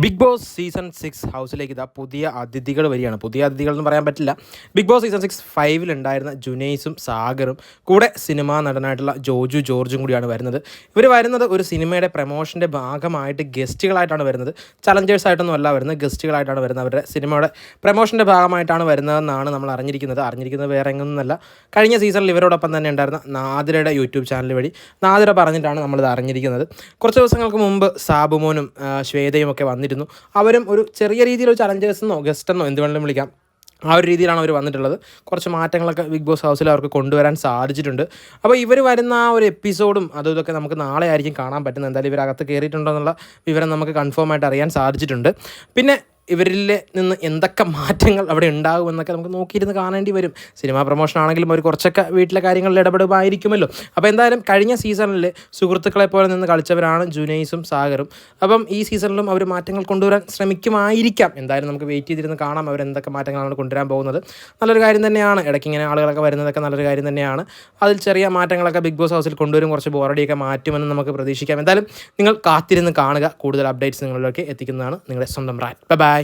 Big boss season 6 ഹൗസിലേക്ക് ഇതാ പുതിയ അതിഥികൾ വരികയാണ്. പുതിയ അതിഥികൾ എന്ന് പറയാൻ പറ്റില്ല. ബിഗ് ബോസ് സീസൺ 6 5-ലുണ്ടായിരുന്ന ജുനൈസും സാഗറും കൂടെ സിനിമാ നടനായിട്ടുള്ള ജോജു ജോർജും കൂടിയാണ് വരുന്നത്. ഇവർ വരുന്നത് ഒരു സിനിമയുടെ പ്രമോഷൻ്റെ ഭാഗമായിട്ട് ഗസ്റ്റുകളായിട്ടാണ് വരുന്നത്. ചലഞ്ചേഴ്സായിട്ടൊന്നും അല്ല വരുന്നത്, ഗസ്റ്റുകളായിട്ടാണ് വരുന്നത്. അവരുടെ സിനിമയുടെ പ്രമോഷൻ്റെ ഭാഗമായിട്ടാണ് വരുന്നതെന്നാണ് നമ്മൾ അറിഞ്ഞിരിക്കുന്നത് വേറെ എങ്ങൊന്നുമല്ല. കഴിഞ്ഞ സീസണിൽ ഇവരോടൊപ്പം തന്നെ ഉണ്ടായിരുന്ന നാദിരയുടെ യൂട്യൂബ് ചാനൽ വഴി നാദിര പറഞ്ഞിട്ടാണ് നമ്മളിത് അറിഞ്ഞിരിക്കുന്നത്. കുറച്ച് ദിവസങ്ങൾക്ക് മുമ്പ് സാബുമോനും ശ്വേതയും ഒക്കെ വന്നിരുന്നു. അവരും ഒരു ചെറിയ രീതിയിൽ ചലഞ്ചേഴ്സെന്നോ ഗസ്റ്റെന്നോ എന്ത് വേണമെങ്കിലും വിളിക്കാം, ആ ഒരു രീതിയിലാണ് അവർ വന്നിട്ടുള്ളത്. കുറച്ച് മാറ്റങ്ങളൊക്കെ ബിഗ് ബോസ് ഹൗസിൽ അവർക്ക് കൊണ്ടുവരാൻ സാധിച്ചിട്ടുണ്ട്. അപ്പോൾ ഇവർ വരുന്ന ആ ഒരു എപ്പിസോഡും അതും ഇതൊക്കെ നമുക്ക് നാളെ ആയിരിക്കും കാണാൻ പറ്റുന്നത്. എന്തായാലും ഇവരകത്ത് കയറിയിട്ടുണ്ടോ എന്നുള്ള വിവരം നമുക്ക് കൺഫേം ആയിട്ട് അറിയാൻ സാധിച്ചിട്ടുണ്ട്. പിന്നെ ഇവരിൽ നിന്ന് എന്തൊക്കെ മാറ്റങ്ങൾ അവിടെ ഉണ്ടാകുമെന്നൊക്കെ നമുക്ക് നോക്കിയിരുന്ന് കാണേണ്ടി വരും. സിനിമാ പ്രൊമോഷൻ ആണെങ്കിലും അവർ കുറച്ചൊക്കെ വീട്ടിലെ കാര്യങ്ങളിൽ ഇടപെടുമായിരിക്കുമല്ലോ. അപ്പോൾ എന്തായാലും കഴിഞ്ഞ സീസണിൽ സുഹൃത്തുക്കളെ പോലെ നിന്ന് കളിച്ചവരാണ് ജുനൈസും സാഗറും. അപ്പം ഈ സീസണിലും അവർ മാറ്റങ്ങൾ കൊണ്ടുവരാൻ ശ്രമിക്കുമായിരിക്കാം. എന്തായാലും നമുക്ക് വെയിറ്റ് ചെയ്തിരുന്ന് കാണാം അവരെന്തൊക്കെ മാറ്റങ്ങളാണ് കൊണ്ടുവരാൻ പോകുന്നത്. നല്ലൊരു കാര്യം തന്നെയാണ്. ഇടയ്ക്ക് ഇങ്ങനെ ആളുകളൊക്കെ വരുന്നതൊക്കെ നല്ലൊരു കാര്യം തന്നെയാണ്. അതിൽ ചെറിയ മാറ്റങ്ങളൊക്കെ ബിഗ് ബോസ് ഹൗസിൽ കൊണ്ടുവരും, കുറച്ച് ബോറടിയൊക്കെ മാറ്റുമെന്ന് നമുക്ക് പ്രതീക്ഷിക്കാം. എന്തായാലും നിങ്ങൾ കാത്തിരുന്ന് കാണുക. കൂടുതൽ അപ്ഡേറ്റ്സ് നിങ്ങളിലേക്ക് എത്തിക്കുന്നതാണ് നിങ്ങളുടെ സ്വന്തം റാൻ. ബൈ.